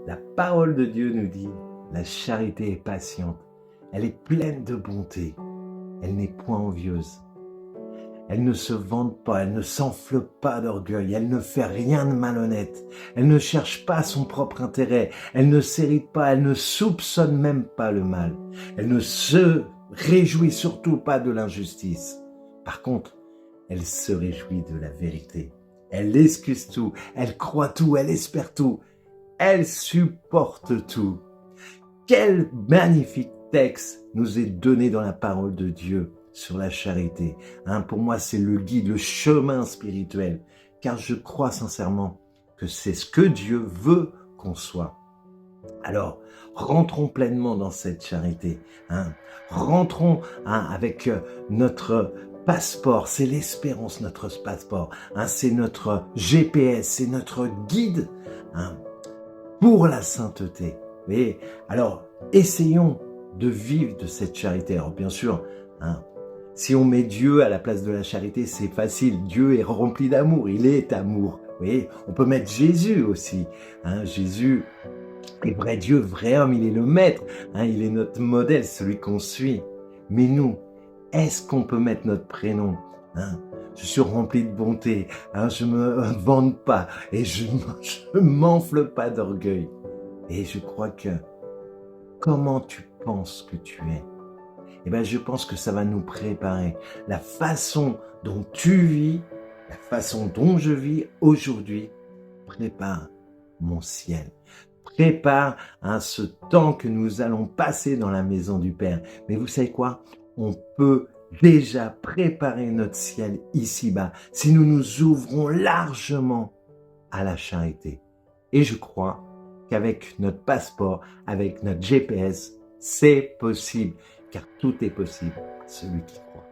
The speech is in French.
La parole de Dieu nous dit, la charité est patiente, elle est pleine de bonté, elle n'est point envieuse. Elle ne se vante pas, elle ne s'enfle pas d'orgueil, elle ne fait rien de malhonnête, elle ne cherche pas son propre intérêt, elle ne s'irrite pas, elle ne soupçonne même pas le mal, elle ne se réjouit surtout pas de l'injustice. Par contre, elle se réjouit de la vérité. Elle excuse tout, elle croit tout, elle espère tout, elle supporte tout. Quel magnifique texte nous est donné dans la parole de Dieu sur la charité. Pour moi, c'est le guide, le chemin spirituel, car je crois sincèrement que c'est ce que Dieu veut qu'on soit. Alors, rentrons pleinement dans cette charité. Rentrons avec notre passeport, c'est l'espérance, notre passeport. C'est notre GPS, c'est notre guide pour la sainteté. Et alors, essayons de vivre de cette charité. Alors bien sûr, si on met Dieu à la place de la charité, c'est facile. Dieu est rempli d'amour, il est amour. Vous voyez, on peut mettre Jésus aussi. Jésus est vrai Dieu, vrai homme, il est le maître. Il est notre modèle, celui qu'on suit. Mais nous, est-ce qu'on peut mettre notre prénom Je suis rempli de bonté, je me vante pas et je m'enfle pas d'orgueil. Et je crois que comment tu penses que tu es, je pense que ça va nous préparer. La façon dont tu vis, la façon dont je vis aujourd'hui, prépare mon ciel. Prépare ce temps que nous allons passer dans la maison du Père. Mais vous savez quoi? On peut déjà préparer notre ciel ici-bas si nous nous ouvrons largement à la charité. Et je crois qu'avec notre passeport, avec notre GPS, c'est possible, car tout est possible à celui qui croit.